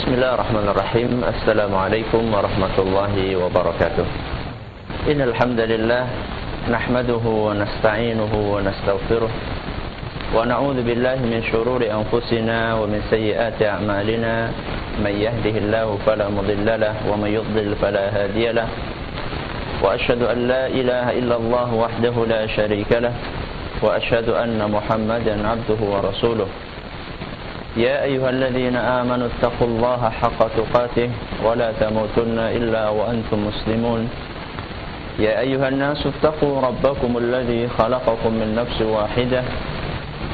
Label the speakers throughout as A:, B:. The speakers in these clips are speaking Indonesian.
A: Bismillahirrahmanirrahim. Assalamualaikum warahmatullahi wabarakatuh. Innal hamdalillah nahmaduhu wa nasta'inuhu wa nastaghfiruh wa na'udzu billahi min shururi anfusina wa min sayyiati a'malina. May yahdihillahu fala mudilla lahu wa may yudlil fala hadiya lahu. Wa asyhadu an la ilaha illallah wahdahu la syarika lahu wa asyhadu anna Muhammadan 'abduhu wa rasuluh. يا أيها الذين آمنوا اتقوا الله حق تقاته ولا تموتن إلا وأنتم مسلمون يا أيها الناس اتقوا ربكم الذي خلقكم من نفس واحدة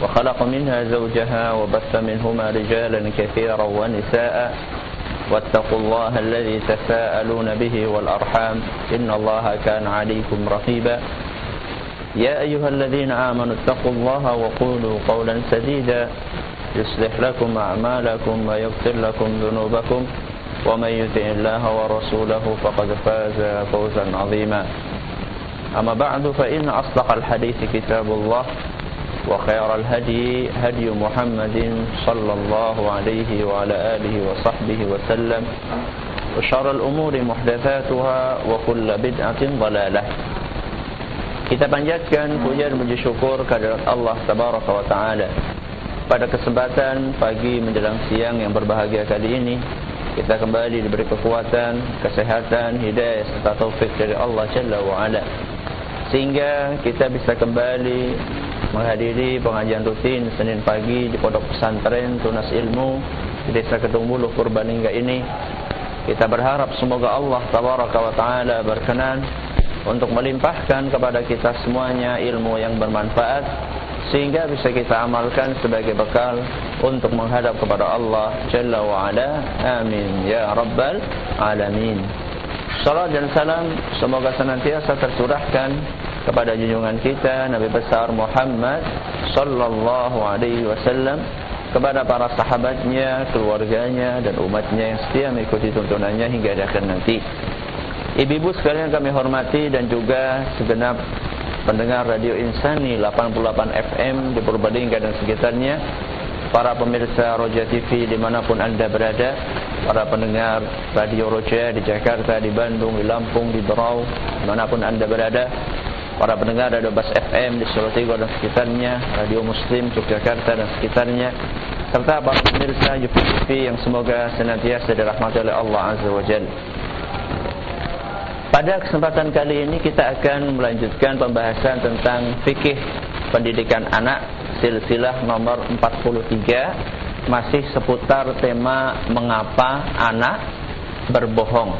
A: وخلق منها زوجها وبث منهما رجالا كثيرا ونساء واتقوا الله الذي تساءلون به والأرحام إن الله كان عليكم رقيبا يا أيها الذين آمنوا اتقوا الله وقولوا قولا سديدا يصلح لكم أعمالكم ويغفر لكم ذنوبكم ومن يطع الله ورسوله فقد فاز فوزا عظيما أما بعد فإن أصدق الحديث كتاب الله وخير الهدي هدي محمد صلى الله عليه وعلى آله وصحبه وسلم وشر الأمور محدثاتها وكل بدعة ضلالة. Kita panjatkan puja dan puji syukur kehadirat Allah Tabaraka wa Ta'ala. Pada kesempatan pagi menjelang siang yang berbahagia kali ini, kita kembali diberi kekuatan, kesehatan, hidayah serta taufik dari Allah Jalla wa Ala, sehingga kita bisa kembali menghadiri pengajian rutin Senin pagi di Pondok Pesantren Tunas Ilmu di Desa Kedung Buluh, Purbalingga ini. Kita berharap semoga Allah Tabaraka wa Ta'ala berkenan untuk melimpahkan kepada kita semuanya ilmu yang bermanfaat, sehingga bisa kita amalkan sebagai bekal untuk menghadap kepada Allah Jalla wa Ala. Amin ya rabbal alamin. Salam dan salam semoga senantiasa tercurahkan kepada junjungan kita Nabi besar Muhammad sallallahu alaihi wasallam, kepada para sahabatnya, keluarganya dan umatnya yang setia mengikuti tuntunannya hingga akhir nanti. Ibu-ibu sekalian kami hormati, dan juga segenap pendengar Radio Insani 88 FM di Purbalingga dan sekitarnya, para pemirsa Roja TV dimanapun Anda berada, para pendengar Radio Roja di Jakarta, di Bandung, di Lampung, di Berau, dimanapun Anda berada, para pendengar Radio Bas FM di Solo Tigo dan sekitarnya, Radio Muslim Yogyakarta dan sekitarnya, serta para pemirsa YouTube TV yang semoga senantiasa dirahmati oleh Allah Azza wa Jalla. Pada kesempatan kali ini kita akan melanjutkan pembahasan tentang fikih pendidikan anak, silsilah nomor 43, masih seputar tema mengapa anak berbohong.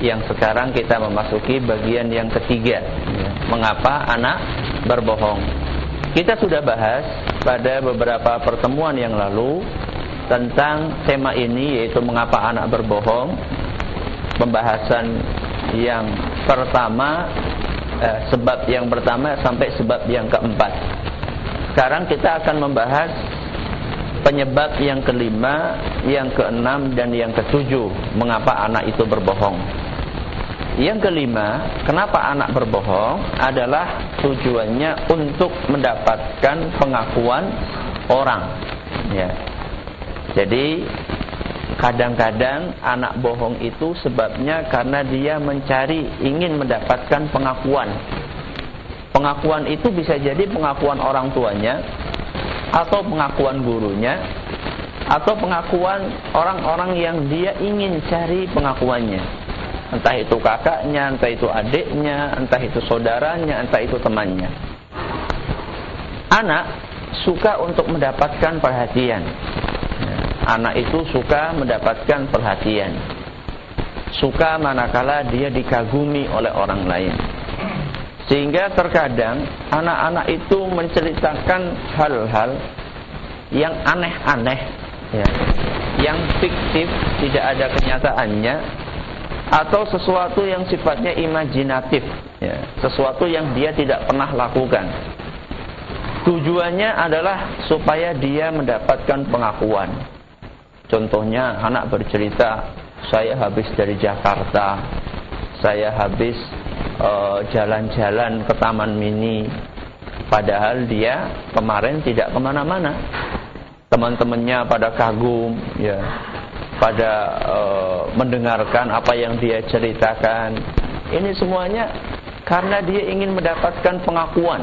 A: Yang sekarang kita memasuki bagian yang ketiga, mengapa anak berbohong. Kita sudah bahas pada beberapa pertemuan yang lalu tentang tema ini, yaitu mengapa anak berbohong. Pembahasan yang pertama, sebab yang pertama sampai sebab yang keempat. Sekarang kita akan membahas penyebab yang kelima, yang keenam dan yang ketujuh, mengapa anak itu berbohong. Yang kelima, kenapa anak berbohong adalah tujuannya untuk mendapatkan pengakuan orang, ya. Jadi kadang-kadang anak bohong itu sebabnya karena dia ingin mendapatkan pengakuan. Pengakuan itu bisa jadi pengakuan orang tuanya, atau pengakuan gurunya, atau pengakuan orang-orang yang dia ingin cari pengakuannya. Entah itu kakaknya, entah itu adiknya, entah itu saudaranya, entah itu temannya. Anak suka untuk mendapatkan perhatian. Anak itu suka mendapatkan perhatian, suka manakala dia dikagumi oleh orang lain. Sehingga terkadang anak-anak itu menceritakan hal-hal yang aneh-aneh, ya, yang fiktif, tidak ada kenyataannya, atau sesuatu yang sifatnya imajinatif, ya, sesuatu yang dia tidak pernah lakukan. Tujuannya adalah supaya dia mendapatkan pengakuan. Contohnya, anak bercerita, saya habis dari Jakarta, saya habis jalan-jalan ke Taman Mini. Padahal dia kemarin tidak kemana-mana. Teman-temannya pada kagum, ya. pada mendengarkan apa yang dia ceritakan. Ini semuanya karena dia ingin mendapatkan pengakuan.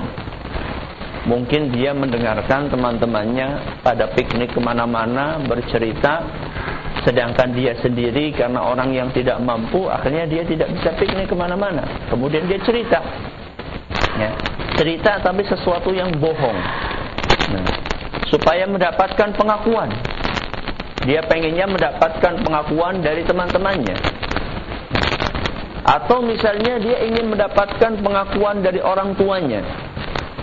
A: Mungkin dia mendengarkan teman-temannya pada piknik kemana-mana bercerita, sedangkan dia sendiri karena orang yang tidak mampu, akhirnya dia tidak bisa piknik kemana-mana. Kemudian dia cerita, ya, cerita tapi sesuatu yang bohong, nah, supaya mendapatkan pengakuan. Dia pengennya mendapatkan pengakuan dari teman-temannya. Atau misalnya dia ingin mendapatkan pengakuan dari orang tuanya.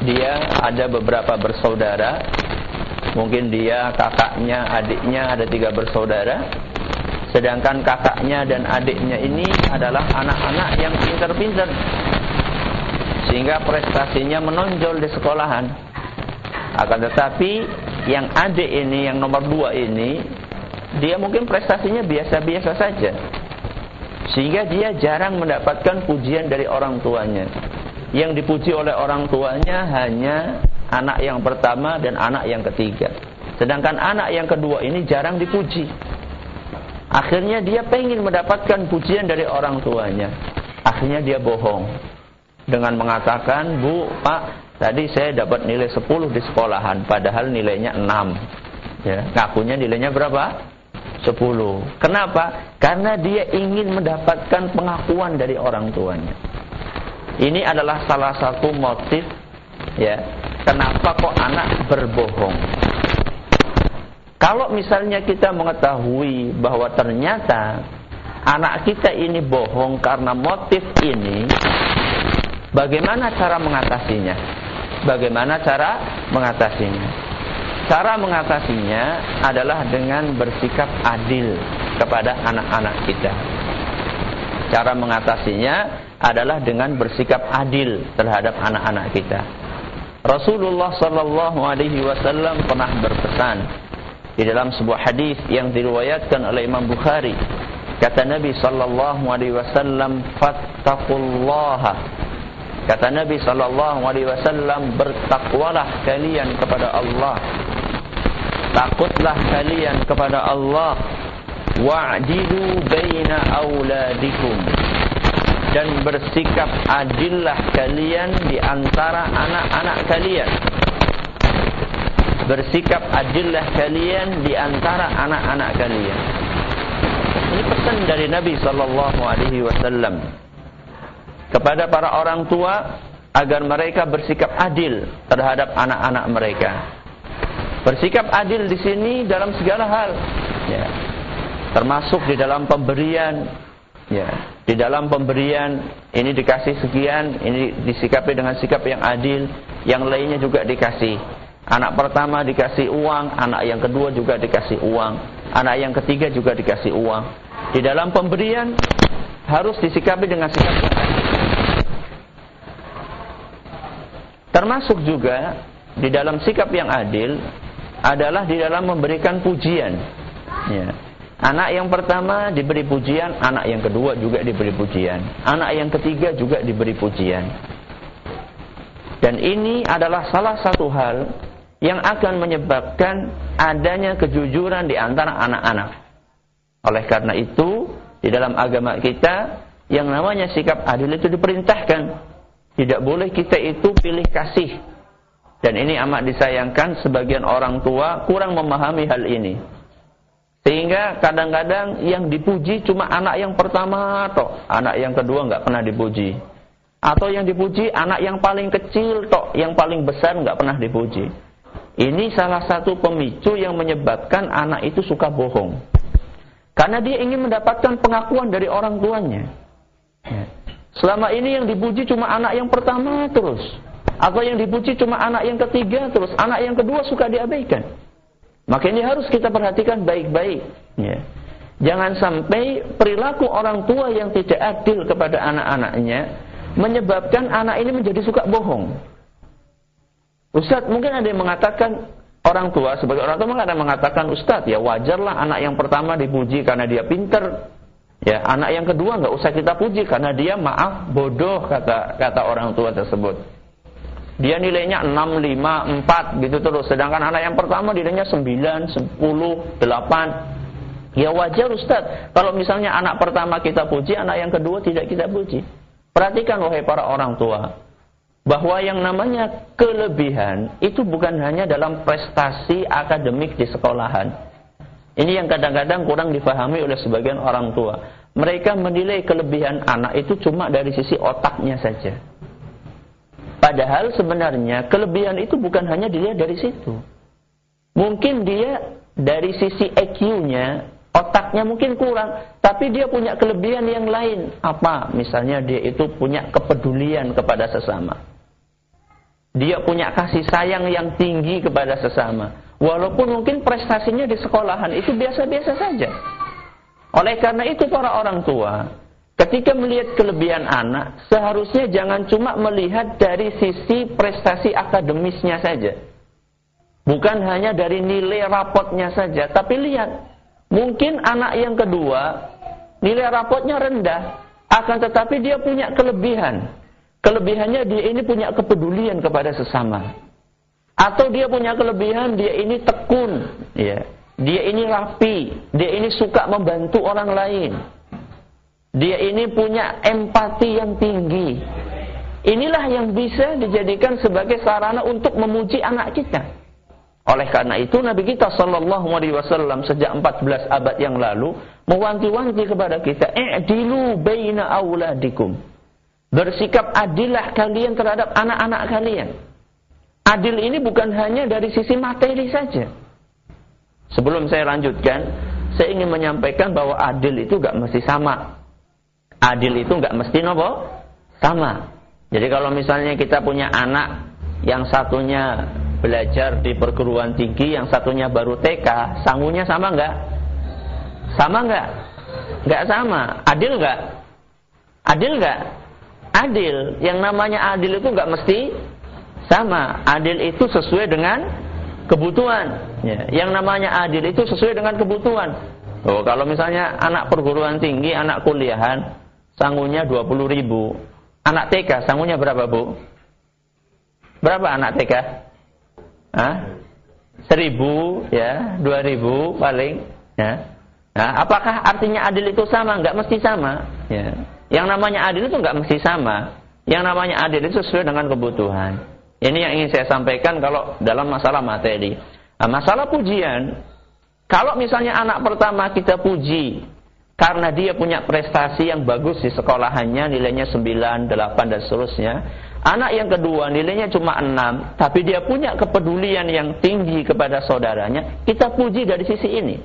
A: Dia ada beberapa bersaudara, mungkin dia kakaknya, adiknya, ada 3 bersaudara. Sedangkan kakaknya dan adiknya ini adalah anak-anak yang pintar-pintar, sehingga prestasinya menonjol di sekolahan. Akan tetapi yang adik ini, yang nomor 2 ini, dia mungkin prestasinya biasa-biasa saja, sehingga dia jarang mendapatkan pujian dari orang tuanya. Yang dipuji oleh orang tuanya hanya anak yang pertama dan anak yang ketiga. Sedangkan anak yang kedua ini jarang dipuji. Akhirnya dia pengen mendapatkan pujian dari orang tuanya. Akhirnya dia bohong dengan mengatakan, "Bu, Pak, tadi saya dapat nilai 10 di sekolahan, padahal nilainya 6." Ya, ngakunya nilainya berapa? 10. Kenapa? Karena dia ingin mendapatkan pengakuan dari orang tuanya. Ini adalah salah satu motif, ya, kenapa kok anak berbohong. Kalau misalnya kita mengetahui bahwa ternyata anak kita ini bohong karena motif ini, bagaimana cara mengatasinya? Bagaimana cara mengatasinya? Cara mengatasinya adalah dengan bersikap adil kepada anak-anak kita. Cara mengatasinya adalah dengan bersikap adil terhadap anak-anak kita. Rasulullah sallallahu alaihi wasallam pernah berpesan di dalam sebuah hadis yang diriwayatkan oleh Imam Bukhari. Kata Nabi sallallahu alaihi wasallam, "Fattaqullaha." Kata Nabi sallallahu alaihi wasallam, "Bertakwalah kalian kepada Allah. Takutlah kalian kepada Allah. Wa'dilu baina auladikum." Dan bersikap adillah kalian di antara anak-anak kalian. Bersikap adillah kalian di antara anak-anak kalian. Ini pesan dari Nabi sallallahu alaihi wasallam kepada para orang tua agar mereka bersikap adil terhadap anak-anak mereka. Bersikap adil di sini dalam segala hal, ya. Termasuk di dalam pemberian, ya. Di dalam pemberian ini dikasih sekian, ini disikapi dengan sikap yang adil, yang lainnya juga dikasih. Anak pertama dikasih uang, anak yang kedua juga dikasih uang, anak yang ketiga juga dikasih uang. Di dalam pemberian harus disikapi dengan sikap yang adil. Termasuk juga di dalam sikap yang adil adalah di dalam memberikan pujian, ya. Anak yang pertama diberi pujian, anak yang kedua juga diberi pujian, anak yang ketiga juga diberi pujian. Dan ini adalah salah satu hal yang akan menyebabkan adanya kejujuran di antara anak-anak. Oleh karena itu, di dalam agama kita yang namanya sikap adil itu diperintahkan. Tidak boleh kita itu pilih kasih. Dan ini amat disayangkan sebagian orang tua kurang memahami hal ini. Sehingga kadang-kadang yang dipuji cuma anak yang pertama tok, anak yang kedua nggak pernah dipuji. Atau yang dipuji anak yang paling kecil tok, yang paling besar nggak pernah dipuji. Ini salah satu pemicu yang menyebabkan anak itu suka bohong. Karena dia ingin mendapatkan pengakuan dari orang tuanya. Selama ini yang dipuji cuma anak yang pertama terus, atau yang dipuji cuma anak yang ketiga terus, anak yang kedua suka diabaikan. Maka ini harus kita perhatikan baik-baik, ya. Jangan sampai perilaku orang tua yang tidak adil kepada anak-anaknya menyebabkan anak ini menjadi suka bohong. Ustaz, mungkin ada yang mengatakan, orang tua, sebagai orang tua ada yang mengatakan, Ustaz, ya wajarlah anak yang pertama dipuji karena dia pintar. Ya, anak yang kedua nggak usah kita puji karena dia bodoh, kata orang tua tersebut. Dia nilainya 6, 5, 4 gitu terus. Sedangkan anak yang pertama nilainya 9, 10, 8. Ya wajar Ustaz, kalau misalnya anak pertama kita puji, anak yang kedua tidak kita puji. Perhatikan wahai para orang tua, bahwa yang namanya kelebihan itu bukan hanya dalam prestasi akademik di sekolahan. Ini yang kadang-kadang kurang difahami oleh sebagian orang tua. Mereka menilai kelebihan anak itu cuma dari sisi otaknya saja. Padahal sebenarnya kelebihan itu bukan hanya dilihat dari situ. Mungkin dia dari sisi EQ-nya, otaknya mungkin kurang, tapi dia punya kelebihan yang lain. Apa? Misalnya dia itu punya kepedulian kepada sesama. Dia punya kasih sayang yang tinggi kepada sesama. Walaupun mungkin prestasinya di sekolahan itu biasa-biasa saja. Oleh karena itu para orang tua, ketika melihat kelebihan anak, seharusnya jangan cuma melihat dari sisi prestasi akademisnya saja. Bukan hanya dari nilai rapotnya saja, tapi lihat, mungkin anak yang kedua, nilai rapotnya rendah, akan tetapi dia punya kelebihan. Kelebihannya dia ini punya kepedulian kepada sesama. Atau dia punya kelebihan, dia ini tekun, ya. Dia ini rapi, dia ini suka membantu orang lain. Dia ini punya empati yang tinggi. Inilah yang bisa dijadikan sebagai sarana untuk memuji anak kita. Oleh karena itu Nabi kita SAW sejak 14 abad yang lalu mewanti-wanti kepada kita, i'dilu baina auladikum. Bersikap adillah kalian terhadap anak-anak kalian. Adil ini bukan hanya dari sisi materi saja. Sebelum saya lanjutkan, saya ingin menyampaikan bahwa adil itu gak mesti sama. Adil itu gak mesti sama. Jadi kalau misalnya kita punya anak, yang satunya belajar di perguruan tinggi, yang satunya baru TK, sangunya sama nggak? Sama nggak? Nggak sama. Adil nggak? Adil nggak? Adil. Yang namanya adil itu nggak mesti sama. Adil itu sesuai dengan kebutuhan. Ya. Yang namanya adil itu sesuai dengan kebutuhan. Oh, kalau misalnya anak perguruan tinggi, anak kuliahan, sangunya 20.000. Anak TK, sangunya berapa, Bu? Berapa anak TK? 1.000, ya, 2.000 paling, ya. Nah, apakah artinya adil itu sama? Enggak mesti sama, ya. Yang namanya adil itu enggak mesti sama. Yang namanya adil itu sesuai dengan kebutuhan. Ini yang ingin saya sampaikan kalau dalam masalah materi. Nah, masalah pujian, kalau misalnya anak pertama kita puji karena dia punya prestasi yang bagus di sekolahannya, nilainya 9, 8 dan seterusnya. Anak yang kedua nilainya cuma 6, tapi dia punya kepedulian yang tinggi kepada saudaranya, kita puji dari sisi ini.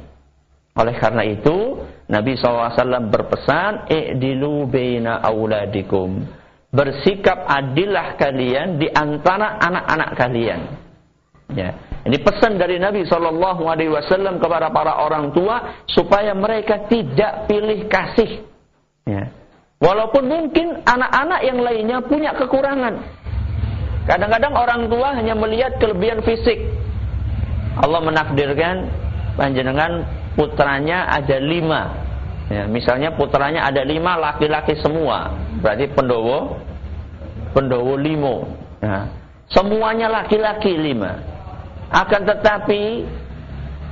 A: Oleh karena itu, Nabi SAW berpesan, i'dilu baina auladikum. Bersikap adillah kalian di antara anak-anak kalian. Ya. Ini pesan dari Nabi SAW kepada para orang tua, supaya mereka tidak pilih kasih. Ya. Walaupun mungkin anak-anak yang lainnya punya kekurangan. Kadang-kadang orang tua hanya melihat kelebihan fisik. Allah menakdirkan panjenengan putranya ada 5. Ya, misalnya putranya ada 5 laki-laki semua. Berarti pendowo 5. Ya, semuanya laki-laki 5. Akan tetapi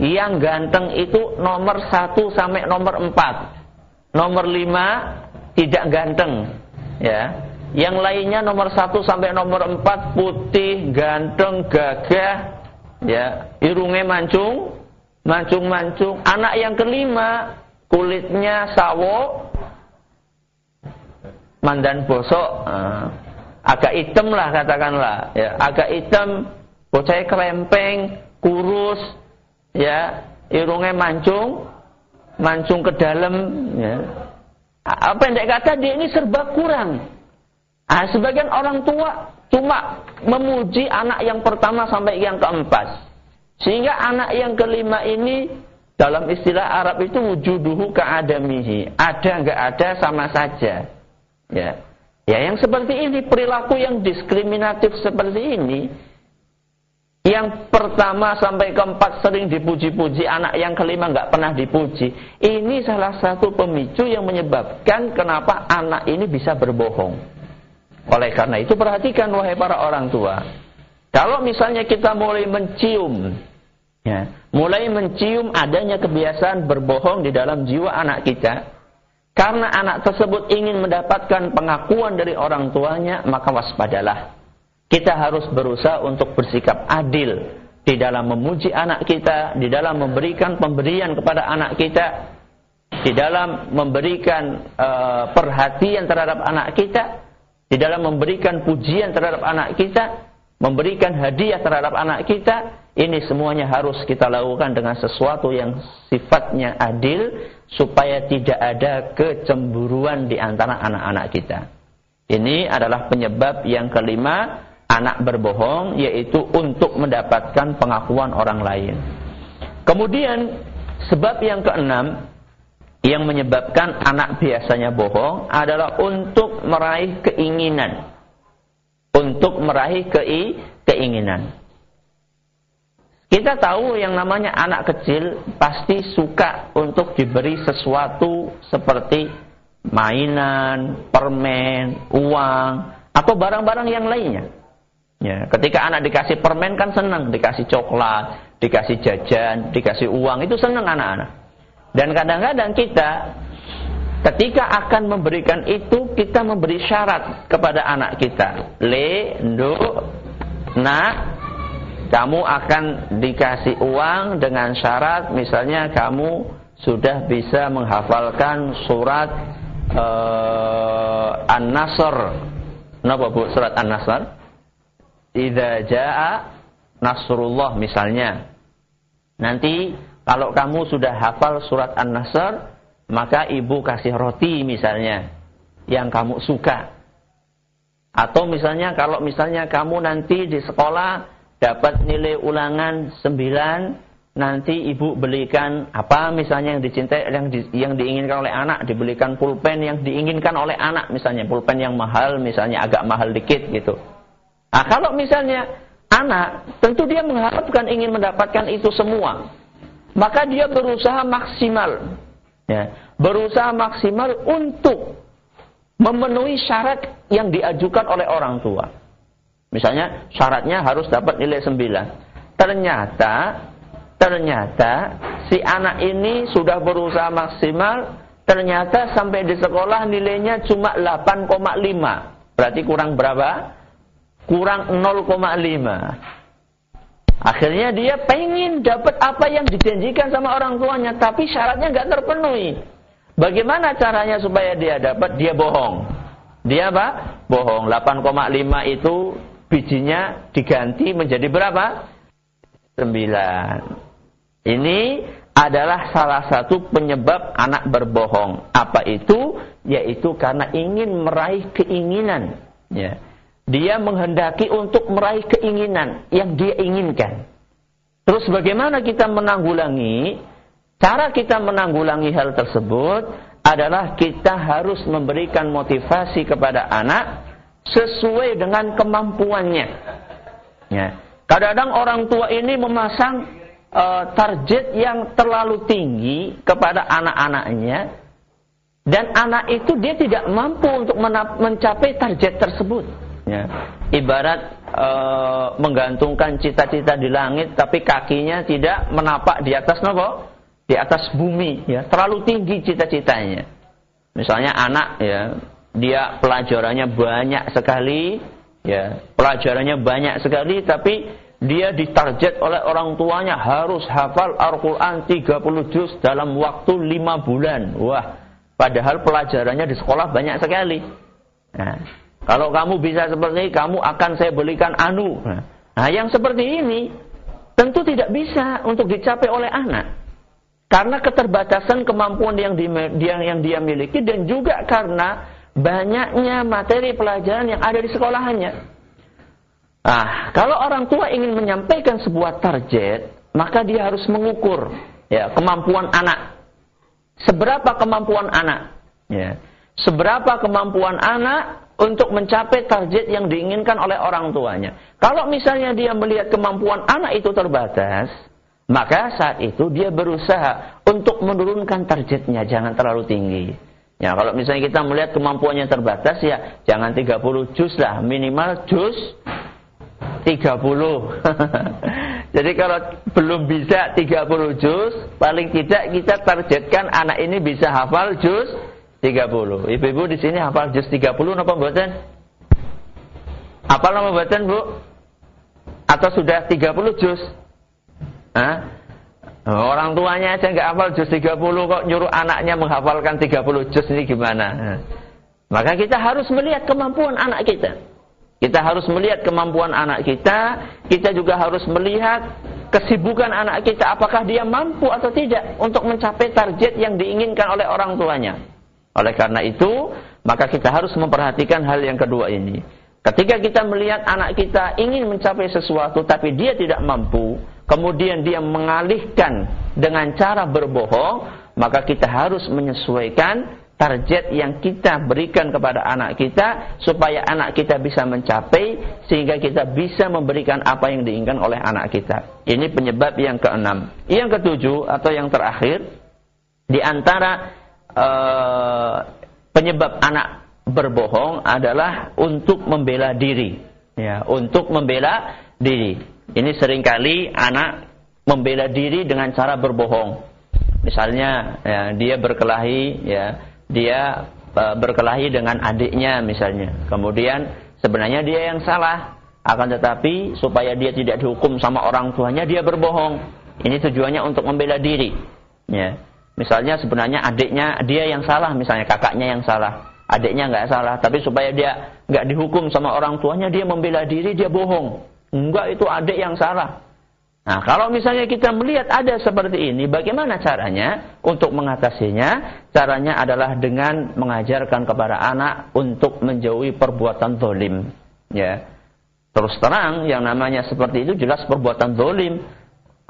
A: yang ganteng itu nomor 1 sampai nomor 4. Nomor 5 tidak ganteng, ya. Yang lainnya nomor 1 sampai nomor 4 putih, ganteng, gagah, ya. Irungnya mancung. Anak yang kelima kulitnya sawo, mandan bosok, agak hitam lah katakanlah, ya. Agak hitam, bocahnya kerempeng, kurus, ya. Irungnya mancung ke dalam, ya. Pendek kata dia ini serba kurang. Sebagian orang tua cuma memuji anak yang pertama sampai yang keempat, sehingga anak yang kelima ini dalam istilah Arab itu wujuduhu ka'adamihi, ada nggak ada sama saja. Ya, yang seperti ini, perilaku yang diskriminatif seperti ini, yang pertama sampai keempat sering dipuji-puji, anak yang kelima nggak pernah dipuji. Ini salah satu pemicu yang menyebabkan kenapa anak ini bisa berbohong. Oleh karena itu perhatikan wahai para orang tua. Kalau misalnya kita mulai mencium Ya, mulai mencium adanya kebiasaan berbohong di dalam jiwa anak kita. Karena anak tersebut ingin mendapatkan pengakuan dari orang tuanya, maka waspadalah. Kita harus berusaha untuk bersikap adil di dalam memuji anak kita, di dalam memberikan pemberian kepada anak kita, di dalam memberikan perhatian terhadap anak kita, di dalam memberikan pujian terhadap anak kita, memberikan hadiah terhadap anak kita. Ini semuanya harus kita lakukan dengan sesuatu yang sifatnya adil, supaya tidak ada kecemburuan di antara anak-anak kita. Ini adalah penyebab yang kelima, anak berbohong, yaitu untuk mendapatkan pengakuan orang lain. Kemudian, sebab yang keenam, yang menyebabkan anak biasanya bohong, adalah untuk meraih keinginan. Untuk meraih keinginan. Kita tahu yang namanya anak kecil pasti suka untuk diberi sesuatu seperti mainan, permen, uang, atau barang-barang yang lainnya. Ya, ketika anak dikasih permen kan senang, dikasih coklat, dikasih jajan, dikasih uang, itu senang anak-anak. Dan kadang-kadang kita ketika akan memberikan itu, kita memberi syarat kepada anak kita. Kamu akan dikasih uang dengan syarat, misalnya kamu sudah bisa menghafalkan surat An-Nasr. Kenapa Bu? Surat An-Nasr. Idza jaa nasrullah misalnya. Nanti kalau kamu sudah hafal surat An-Nasr, maka ibu kasih roti misalnya yang kamu suka. Atau misalnya kalau misalnya kamu nanti di sekolah dapat nilai ulangan 9, nanti ibu belikan apa misalnya yang dicintai, yang diinginkan oleh anak, dibelikan pulpen yang diinginkan oleh anak, misalnya pulpen yang mahal, misalnya agak mahal dikit gitu. Nah, kalau misalnya anak, tentu dia mengharapkan ingin mendapatkan itu semua, maka dia berusaha maksimal, ya, berusaha maksimal untuk memenuhi syarat yang diajukan oleh orang tua. Misalnya syaratnya harus dapat nilai 9. Ternyata si anak ini sudah berusaha maksimal, ternyata sampai di sekolah nilainya cuma 8,5. Berarti kurang berapa? Kurang 0,5. Akhirnya dia pengen dapat apa yang dijanjikan sama orang tuanya, tapi syaratnya nggak terpenuhi. Bagaimana caranya supaya dia dapat? Dia bohong. Dia apa? Bohong. 8,5 itu bijinya diganti menjadi berapa? 9. Ini adalah salah satu penyebab anak berbohong. Apa itu? Yaitu karena ingin meraih keinginan. Ya. Dia menghendaki untuk meraih keinginan yang dia inginkan. Terus bagaimana kita menanggulangi? Cara kita menanggulangi hal tersebut adalah kita harus memberikan motivasi kepada anak sesuai dengan kemampuannya. Ya. Kadang-kadang orang tua ini memasang target yang terlalu tinggi kepada anak-anaknya, dan anak itu dia tidak mampu untuk mencapai target tersebut. Ya. Ibarat menggantungkan cita-cita di langit, tapi kakinya tidak menapak di atas di atas bumi. Ya. Terlalu tinggi cita-citanya. Misalnya anak, ya, dia pelajarannya banyak sekali, ya, pelajarannya banyak sekali, tapi dia ditarget oleh orang tuanya harus hafal Al-Quran 30 juz dalam waktu 5 bulan. Wah, padahal pelajarannya di sekolah banyak sekali. Nah, kalau kamu bisa seperti ini, kamu akan saya belikan anu. Nah, yang seperti ini tentu tidak bisa untuk dicapai oleh anak. Karena keterbatasan kemampuan yang dia miliki, dan juga karena banyaknya materi pelajaran yang ada di sekolahannya. Nah, kalau orang tua ingin menyampaikan sebuah target, maka dia harus mengukur, ya, kemampuan anak. Seberapa kemampuan anak? Ya. Seberapa kemampuan anak untuk mencapai target yang diinginkan oleh orang tuanya. Kalau misalnya dia melihat kemampuan anak itu terbatas, maka saat itu dia berusaha untuk menurunkan targetnya, jangan terlalu tinggi. Ya, kalau misalnya kita melihat kemampuannya terbatas, ya jangan 30 juz lah, minimal juz 30. Jadi kalau belum bisa 30 juz, paling tidak kita targetkan anak ini bisa hafal juz 30. Ibu-ibu di sini hafal juz 30 napa mboten? Hafal napa mboten, Bu? Atau sudah 30 juz? Hah? Orang tuanya aja nggak hafal juz 30 kok nyuruh anaknya menghafalkan 30 juz, ini gimana? Maka kita harus melihat kemampuan anak kita. Kita harus melihat kemampuan anak kita. Kita juga harus melihat kesibukan anak kita. Apakah dia mampu atau tidak untuk mencapai target yang diinginkan oleh orang tuanya. Oleh karena itu, maka kita harus memperhatikan hal yang kedua ini. Ketika kita melihat anak kita ingin mencapai sesuatu tapi dia tidak mampu, kemudian dia mengalihkan dengan cara berbohong, maka kita harus menyesuaikan target yang kita berikan kepada anak kita supaya anak kita bisa mencapai sehingga kita bisa memberikan apa yang diinginkan oleh anak kita. Ini penyebab yang keenam. Yang ketujuh atau yang terakhir, di antara penyebab anak berbohong adalah untuk membela diri. Ya, untuk membela diri. Ini seringkali anak membela diri dengan cara berbohong. Misalnya ya, dia berkelahi ya. Dia berkelahi dengan adiknya misalnya. Kemudian sebenarnya dia yang salah. Akan tetapi supaya dia tidak dihukum sama orang tuanya, dia berbohong. Ini tujuannya untuk membela diri. Ya. Misalnya sebenarnya adiknya dia yang salah, misalnya kakaknya yang salah. Adiknya nggak salah. Tapi supaya dia nggak dihukum sama orang tuanya, dia membela diri, dia bohong. Enggak, itu adik yang salah. Nah, kalau misalnya kita melihat ada seperti ini, bagaimana caranya untuk mengatasinya? Caranya adalah dengan mengajarkan kepada anak untuk menjauhi perbuatan zalim. Ya. Terus terang, yang namanya seperti itu jelas perbuatan zalim.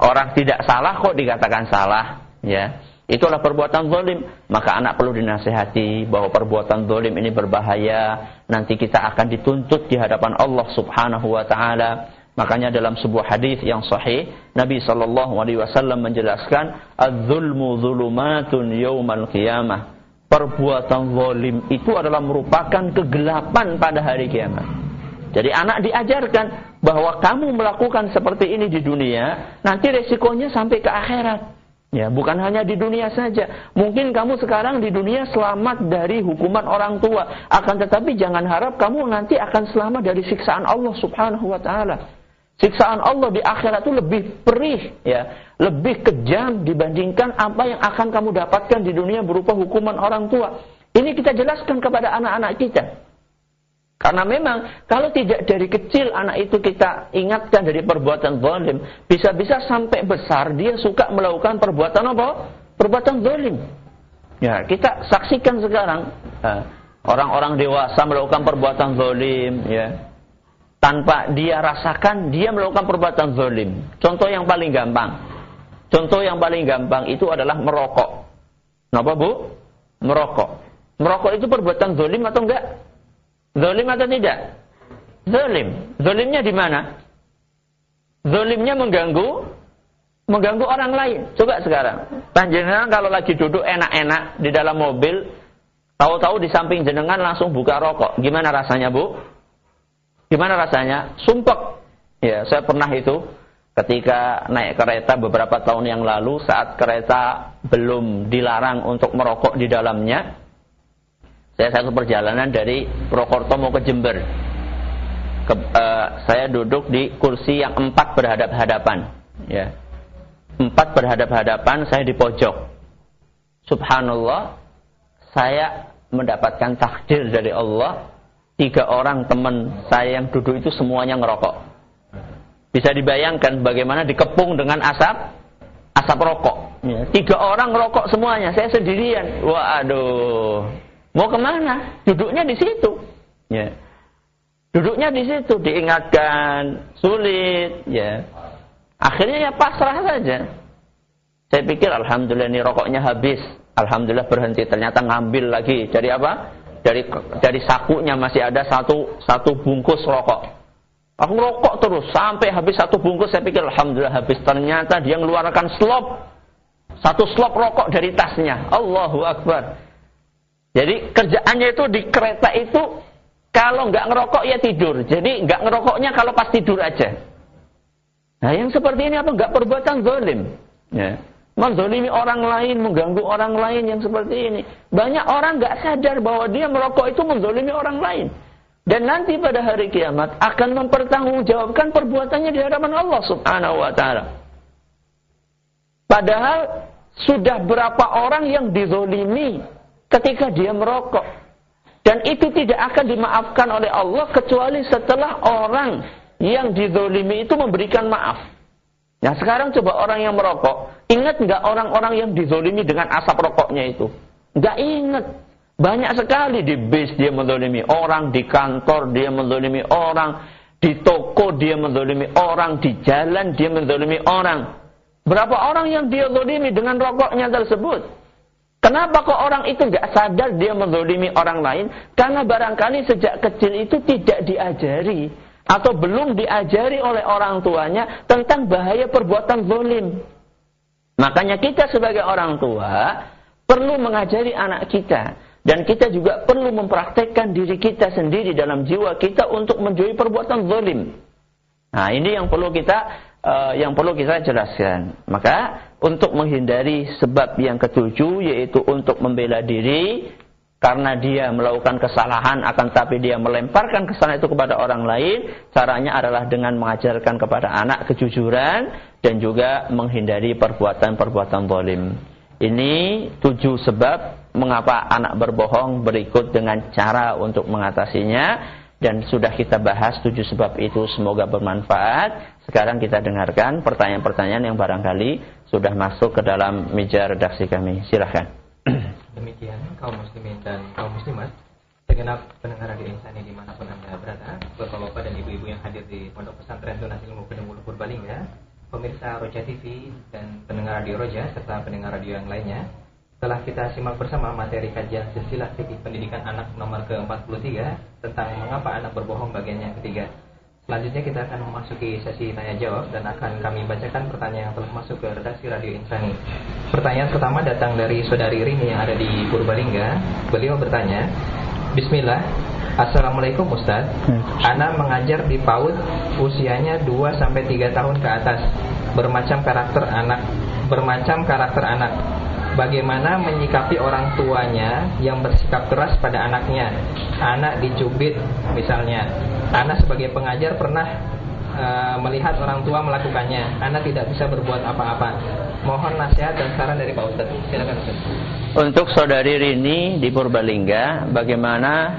A: Orang tidak salah kok dikatakan salah. Ya. Itulah perbuatan zalim. Maka anak perlu dinasihati bahwa perbuatan zalim ini berbahaya. Nanti kita akan dituntut di hadapan Allah Subhanahu wa Ta'ala. Makanya dalam sebuah hadis yang sahih, Nabi SAW menjelaskan, "Az-zulmu zulumatun yaumal qiyamah." Perbuatan zalim itu adalah merupakan kegelapan pada hari kiamat. Jadi anak diajarkan bahwa kamu melakukan seperti ini di dunia, nanti resikonya sampai ke akhirat. Ya, bukan hanya di dunia saja. Mungkin kamu sekarang di dunia selamat dari hukuman orang tua, akan tetapi jangan harap kamu nanti akan selamat dari siksaan Allah Subhanahu wa Ta'ala. Siksaan Allah di akhirat itu lebih perih, ya, lebih kejam dibandingkan apa yang akan kamu dapatkan di dunia berupa hukuman orang tua. Ini kita jelaskan kepada anak-anak kita. Karena memang kalau tidak dari kecil anak itu kita ingatkan dari perbuatan zalim, bisa-bisa sampai besar dia suka melakukan perbuatan apa? Perbuatan zalim. Ya, kita saksikan sekarang orang-orang dewasa melakukan perbuatan zalim, ya. Tanpa dia rasakan, dia melakukan perbuatan zalim. Contoh yang paling gampang. Contoh yang paling gampang itu adalah merokok. Kenapa, Bu? Merokok. Merokok itu perbuatan zalim atau enggak? Zalim atau tidak? Zalim. Zalimnya di mana? Zalimnya mengganggu orang lain. Coba sekarang. Panjenengan kalau lagi duduk enak-enak di dalam mobil, tahu-tahu di samping jenengan langsung buka rokok. Gimana rasanya, Bu? Gimana rasanya? Sumpek. Ya, saya pernah itu ketika naik kereta beberapa tahun yang lalu, saat kereta belum dilarang untuk merokok di dalamnya. Saya satu perjalanan dari Purwokerto mau ke Jember. Saya duduk di kursi yang 4 berhadap-hadapan. Ya. 4 berhadap-hadapan, saya di pojok. Subhanallah, saya mendapatkan takdir dari Allah. 3 orang teman saya yang duduk itu semuanya ngerokok. Bisa dibayangkan bagaimana dikepung dengan asap rokok. Ya, 3 orang ngerokok semuanya, saya sendirian. Waduh, mau kemana? Duduknya di situ. Ya. Duduknya di situ, diingatkan, sulit. Ya. Akhirnya ya pasrah saja. Saya pikir alhamdulillah ini rokoknya habis. Alhamdulillah berhenti. Ternyata ngambil lagi. Dari apa? Dari sakunya masih ada satu bungkus rokok. Aku rokok terus sampai habis 1 bungkus. Saya pikir alhamdulillah habis. Ternyata dia mengeluarkan 1 slop rokok dari tasnya. Allahu Akbar. Jadi kerjaannya itu di kereta itu kalau nggak ngerokok ya tidur. Jadi nggak ngerokoknya kalau pas tidur aja. Nah, yang seperti ini apa? Enggak perbuatan zalim. Ya. Menzalimi orang lain, mengganggu orang lain yang seperti ini. Banyak orang enggak sadar bahwa dia merokok itu menzalimi orang lain. Dan nanti pada hari kiamat akan mempertanggungjawabkan perbuatannya di hadapan Allah Subhanahu wa taala. Padahal sudah berapa orang yang dizalimi ketika dia merokok. Dan itu tidak akan dimaafkan oleh Allah kecuali setelah orang yang dizalimi itu memberikan maaf. Nah, sekarang coba orang yang merokok, ingat enggak orang-orang yang dizalimi dengan asap rokoknya itu? Enggak ingat. Banyak sekali di bis dia menzalimi orang, di kantor dia menzalimi orang, di toko dia menzalimi orang, di jalan dia menzalimi orang. Berapa orang yang dia zalimi dengan rokoknya tersebut? Kenapa kok orang itu enggak sadar dia menzalimi orang lain? Karena barangkali sejak kecil itu tidak diajari atau belum diajari oleh orang tuanya tentang bahaya perbuatan zalim. Makanya kita sebagai orang tua perlu mengajari anak kita, dan kita juga perlu mempraktekkan diri kita sendiri dalam jiwa kita untuk menjauhi perbuatan zalim. Nah, ini yang perlu kita jelaskan. Maka untuk menghindari sebab yang ketujuh, yaitu untuk membela diri karena dia melakukan kesalahan, akan tapi dia melemparkan kesalahan itu kepada orang lain, caranya adalah dengan mengajarkan kepada anak kejujuran dan juga menghindari perbuatan-perbuatan zalim. Ini 7 sebab mengapa anak berbohong, berikut dengan cara untuk mengatasinya. Dan sudah kita bahas 7 sebab itu, semoga bermanfaat. Sekarang kita dengarkan pertanyaan-pertanyaan yang barangkali sudah masuk ke dalam meja redaksi kami. Silahkan.
B: Demikian kaum muslimin dan kaum muslimat, segenap pendengar Radio Insani dimanapun Anda berada, bapak-bapak dan ibu-ibu yang hadir di Pondok Pesantren Tunas Ilmu Kedungulu Purbalingga, pemirsa Roja TV dan pendengar Radio Roja serta pendengar radio yang lainnya, telah kita simak bersama materi kajian silsilah fikih pendidikan anak nomor ke-43 tentang mengapa anak berbohong bagian yang ketiga. Selanjutnya kita akan memasuki sesi tanya jawab dan akan kami bacakan pertanyaan yang telah masuk ke redaksi Radio Insani. Pertanyaan pertama datang dari saudari Rini yang ada di Purbalingga. Beliau bertanya, Bismillah, Assalamualaikum Ustaz. Ana mengajar di PAUD usianya 2-3 tahun ke atas. Bermacam karakter anak. Bagaimana menyikapi orang tuanya yang bersikap keras pada anaknya? Anak dicubit misalnya. Anak sebagai pengajar pernah melihat orang tua melakukannya. Anak tidak bisa berbuat apa-apa. Mohon nasihat dan saran dari Pak Ustaz. Silakan Ustaz.
A: Untuk saudari Rini di Purbalingga, bagaimana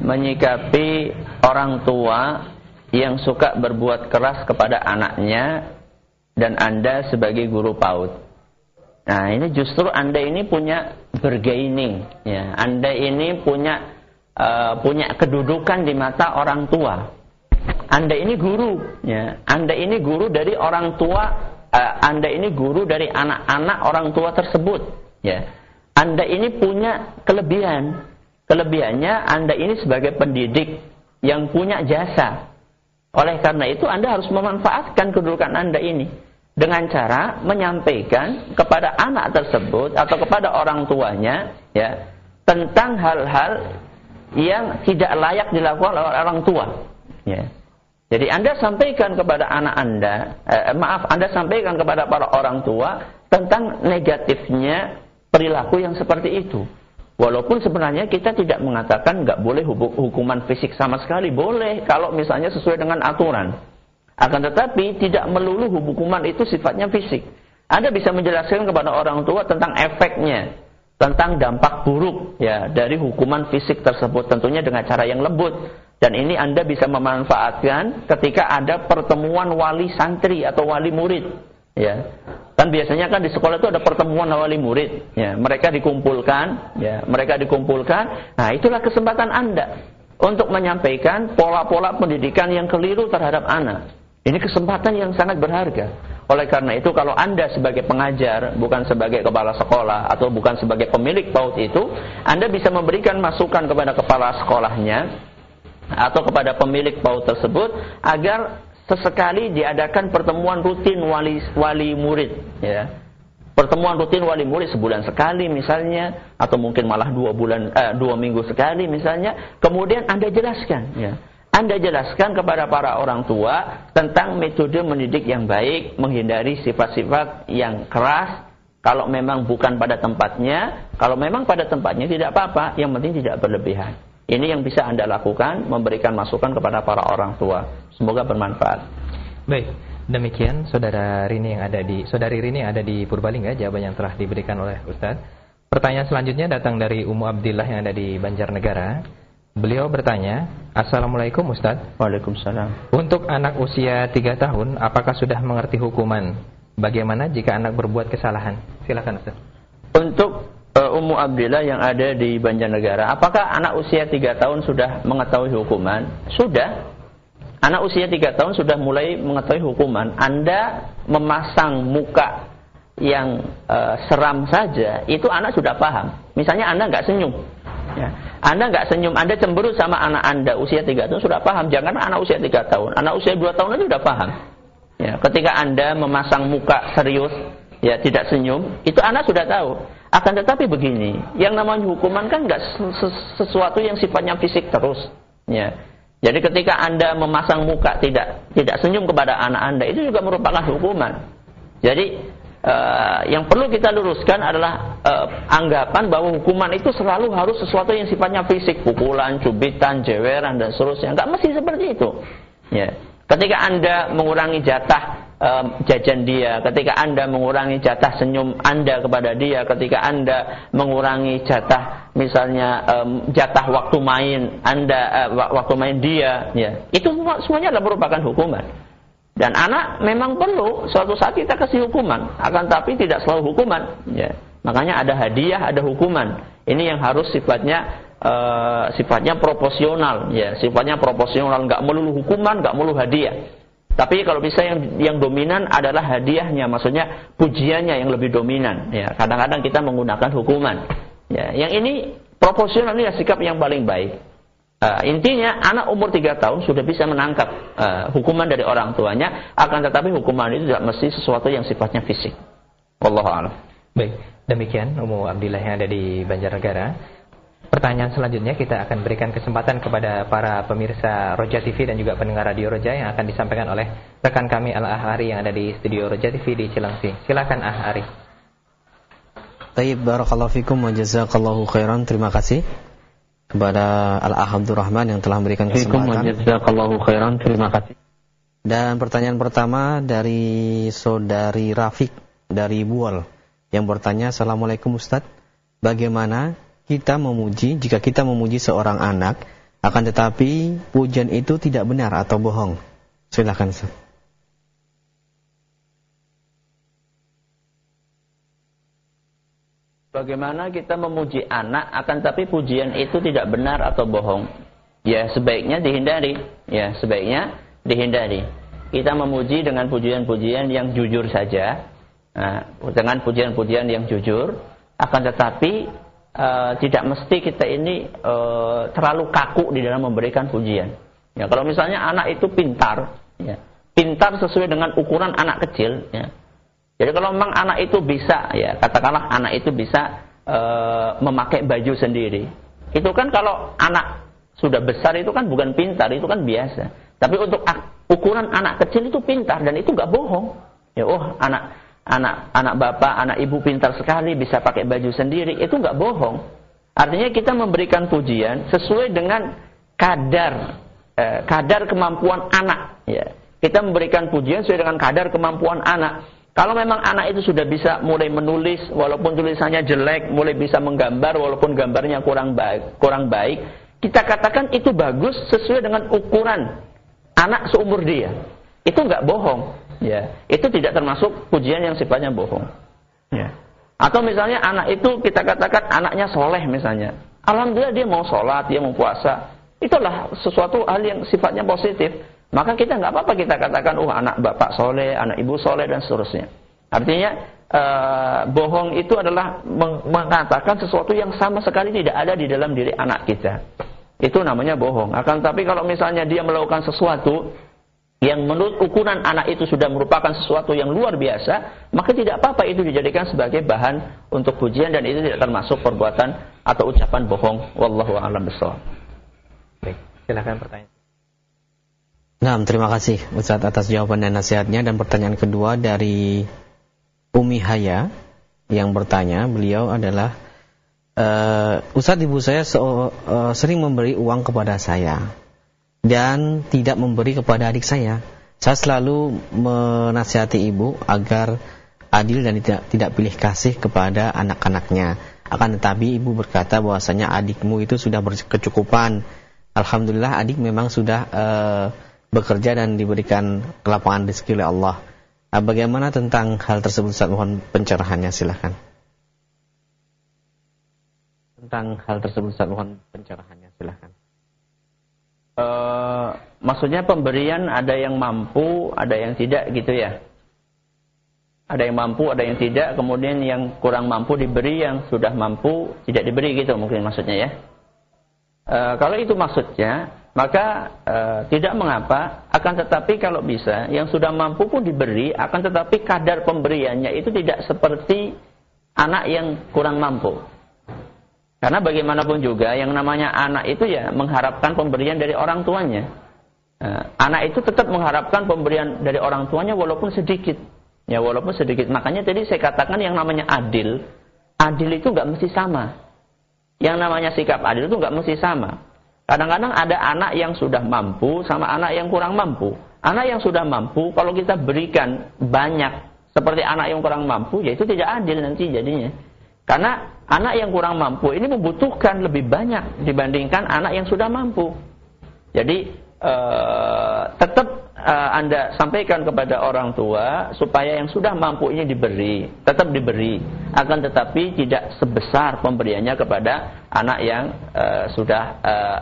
A: menyikapi orang tua yang suka berbuat keras kepada anaknya dan Anda sebagai guru PAUD? Nah, ini justru Anda ini punya bargaining, ya. Anda ini punya kedudukan di mata orang tua. Anda ini guru, ya. Anda ini guru dari orang tua, Anda ini guru dari anak-anak orang tua tersebut, ya. Anda ini punya kelebihan. Kelebihannya Anda ini sebagai pendidik yang punya jasa. Oleh karena itu Anda harus memanfaatkan kedudukan Anda ini dengan cara menyampaikan kepada anak tersebut atau kepada orang tuanya, ya, tentang hal-hal yang tidak layak dilakukan oleh orang tua, ya. Jadi Anda sampaikan kepada anak Anda sampaikan kepada para orang tua tentang negatifnya perilaku yang seperti itu. Walaupun sebenarnya kita tidak mengatakan nggak boleh hukuman fisik sama sekali, boleh kalau misalnya sesuai dengan aturan. Akan tetapi tidak melulu hukuman itu sifatnya fisik. Anda bisa menjelaskan kepada orang tua tentang efeknya, tentang dampak buruk, ya, dari hukuman fisik tersebut, tentunya dengan cara yang lembut. Dan ini Anda bisa memanfaatkan ketika ada pertemuan wali santri atau wali murid, ya. Kan biasanya kan di sekolah itu ada pertemuan wali murid, ya. Mereka dikumpulkan. Nah, itulah kesempatan Anda untuk menyampaikan pola-pola pendidikan yang keliru terhadap anak. Ini kesempatan yang sangat berharga. Oleh karena itu, kalau Anda sebagai pengajar, bukan sebagai kepala sekolah atau bukan sebagai pemilik PAUD itu, Anda bisa memberikan masukan kepada kepala sekolahnya atau kepada pemilik PAUD tersebut agar sesekali diadakan pertemuan rutin wali murid, ya. Pertemuan rutin wali murid sebulan sekali misalnya, atau mungkin malah 2 minggu sekali misalnya. Kemudian Anda jelaskan, ya. Anda jelaskan kepada para orang tua tentang metode mendidik yang baik, menghindari sifat-sifat yang keras. Kalau memang bukan pada tempatnya, kalau memang pada tempatnya tidak apa-apa, yang penting tidak berlebihan. Ini yang bisa Anda lakukan, memberikan masukan kepada para orang tua. Semoga bermanfaat.
B: Baik, demikian Saudari Rini yang ada di Purbalingga, jawaban yang telah diberikan oleh Ustaz. Pertanyaan selanjutnya datang dari Ummu Abdillah yang ada di Banjarnegara. Beliau bertanya, Assalamualaikum Ustaz.
A: Waalaikumsalam.
B: Untuk anak usia 3 tahun, apakah sudah mengerti hukuman? Bagaimana jika anak berbuat kesalahan? Silakan Ustaz.
A: Untuk Ummu Abdillah yang ada di Banjarnegara, apakah anak usia 3 tahun sudah mengetahui hukuman? Sudah. Anak usia 3 tahun sudah mulai mengetahui hukuman. Anda memasang muka yang seram saja, itu anak sudah paham. Misalnya Anda nggak senyum. Ya. Anda nggak senyum, Anda cemberut sama anak Anda usia 3 tahun sudah paham. Jangan anak usia 3 tahun, anak usia 2 tahun itu sudah paham. Ya, ketika Anda memasang muka serius, ya tidak senyum, itu anak sudah tahu. Akan tetapi begini, yang namanya hukuman kan nggak sesuatu yang sifatnya fisik terus. Ya. Jadi ketika Anda memasang muka tidak senyum kepada anak Anda, itu juga merupakan hukuman. Jadi yang perlu kita luruskan adalah anggapan bahwa hukuman itu selalu harus sesuatu yang sifatnya fisik, pukulan, cubitan, jeweran dan seterusnya. Enggak mesti seperti itu. Ya. Ketika Anda mengurangi jatah jajan dia, ketika Anda mengurangi jatah senyum Anda kepada dia, ketika Anda mengurangi jatah misalnya jatah waktu main Anda, waktu main dia, ya. Itu semuanya adalah merupakan hukuman. Dan anak memang perlu suatu saat kita kasih hukuman, akan tapi tidak selalu hukuman. Ya. Makanya ada hadiah, ada hukuman. Ini yang harus sifatnya proporsional, ya, sifatnya proporsional, nggak melulu hukuman, nggak melulu hadiah. Tapi kalau bisa yang dominan adalah hadiahnya, maksudnya pujiannya yang lebih dominan. Ya. Kadang-kadang kita menggunakan hukuman. Ya. Yang ini proporsional, ini sikap yang paling baik. Intinya anak umur 3 tahun sudah bisa menangkap hukuman dari orang tuanya, akan tetapi hukuman itu tidak mesti sesuatu yang sifatnya fisik. Wallahu a'lam.
B: Baik, demikian Ummu Abdillah yang ada di Banjarnegara. Pertanyaan selanjutnya kita akan berikan kesempatan kepada para pemirsa Roja TV dan juga pendengar Radio Roja yang akan disampaikan oleh rekan kami Al-Ahari yang ada di studio Roja TV di Cilengsi. Silakan Ahari.
C: Baik, barakallahu fikum wa jazakallahu khairan. Terima kasih kepada Al-Ah Abdurrahman yang telah memberikan kesempatan.
A: Jazakallahu khairan, terima kasih.
C: Dan pertanyaan pertama dari saudari Rafiq dari Buol yang bertanya, Assalamualaikum Ustaz, bagaimana kita memuji jika kita memuji seorang anak akan tetapi pujian itu tidak benar atau bohong? Silakan Ustaz.
A: Bagaimana kita memuji anak akan tapi pujian itu tidak benar atau bohong? Ya, sebaiknya dihindari. Ya, sebaiknya dihindari. Kita memuji dengan pujian-pujian yang jujur saja. Nah, dengan pujian-pujian yang jujur, akan tetapi tidak mesti kita ini terlalu kaku di dalam memberikan pujian. Ya, kalau misalnya anak itu pintar, ya, pintar sesuai dengan ukuran anak kecil, ya. Jadi kalau memang anak itu bisa, ya katakanlah anak itu bisa memakai baju sendiri. Itu kan kalau anak sudah besar itu kan bukan pintar, itu kan biasa. Tapi untuk ukuran anak kecil itu pintar dan itu nggak bohong. Ya, oh anak bapak, anak ibu pintar sekali bisa pakai baju sendiri, itu nggak bohong. Artinya kita memberikan pujian sesuai dengan kadar kemampuan anak. Ya, kita memberikan pujian sesuai dengan kadar kemampuan anak. Kalau memang anak itu sudah bisa mulai menulis, walaupun tulisannya jelek, mulai bisa menggambar, walaupun gambarnya kurang baik, kita katakan itu bagus sesuai dengan ukuran anak seumur dia. Itu nggak bohong, ya. Itu tidak termasuk pujian yang sifatnya bohong. Ya. Atau misalnya anak itu kita katakan anaknya soleh misalnya, alhamdulillah dia mau sholat, dia mau puasa, itulah sesuatu hal yang sifatnya positif. Maka kita nggak apa-apa kita katakan, anak bapak soleh, anak ibu soleh dan seterusnya. Artinya bohong itu adalah mengatakan sesuatu yang sama sekali tidak ada di dalam diri anak kita. Itu namanya bohong. Akan tapi kalau misalnya dia melakukan sesuatu yang menurut ukuran anak itu sudah merupakan sesuatu yang luar biasa, maka tidak apa-apa itu dijadikan sebagai bahan untuk pujian dan itu tidak termasuk perbuatan atau ucapan bohong. Wallahu a'lam bishawab.
B: Baik, silakan pertanyaan.
C: Nah, terima kasih Ustaz atas jawaban dan nasihatnya. Dan pertanyaan kedua dari Umi Haya yang bertanya, beliau adalah Ustaz, ibu saya sering memberi uang kepada saya dan tidak memberi kepada adik saya. Saya selalu menasihati ibu agar adil dan tidak pilih kasih kepada anak-anaknya. Akan tetapi ibu berkata bahwasanya adikmu itu sudah berkecukupan. Alhamdulillah adik memang sudah bekerja dan diberikan kelapangan rezeki oleh Allah. Bagaimana tentang hal tersebut Ustaz? Mohon pencerahannya, silakan. Tentang hal tersebut Ustaz, mohon pencerahannya, silakan.
A: Maksudnya pemberian ada yang mampu, ada yang tidak gitu ya. Ada yang mampu, ada yang tidak. Kemudian yang kurang mampu diberi, yang sudah mampu tidak diberi gitu mungkin maksudnya ya. Kalau itu maksudnya, maka tidak mengapa. Akan tetapi kalau bisa, yang sudah mampu pun diberi. Akan tetapi kadar pemberiannya itu tidak seperti anak yang kurang mampu. Karena bagaimanapun juga yang namanya anak itu ya mengharapkan pemberian dari orang tuanya. Anak itu tetap mengharapkan pemberian dari orang tuanya walaupun sedikit. Ya walaupun sedikit. Makanya tadi saya katakan yang namanya adil itu nggak mesti sama. Yang namanya sikap adil itu nggak mesti sama. Kadang-kadang ada anak yang sudah mampu sama anak yang kurang mampu. Anak yang sudah mampu kalau kita berikan banyak seperti anak yang kurang mampu, ya itu tidak adil nanti jadinya. Karena anak yang kurang mampu ini membutuhkan lebih banyak dibandingkan anak yang sudah mampu. Jadi tetap Anda sampaikan kepada orang tua supaya yang sudah mampu ini diberi, tetap diberi. Akan tetapi tidak sebesar pemberiannya kepada anak yang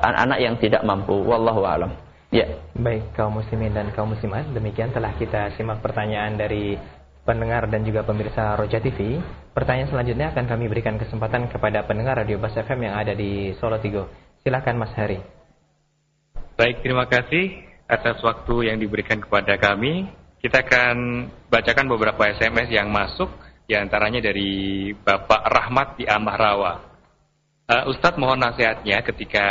A: anak yang tidak mampu. Wallahu a'lam. Ya.
B: Baik kaum muslimin dan kaum muslimat, demikian telah kita simak pertanyaan dari pendengar dan juga pemirsa Roja TV. Pertanyaan selanjutnya akan kami berikan kesempatan kepada pendengar Radio Bas FM yang ada di Solo Tigo. Silakan Mas Hari.
D: Baik, terima kasih atas waktu yang diberikan kepada kami. Kita akan bacakan beberapa SMS yang masuk, diantaranya dari Bapak Rahmat di Amahrawa. Ustadz mohon nasihatnya ketika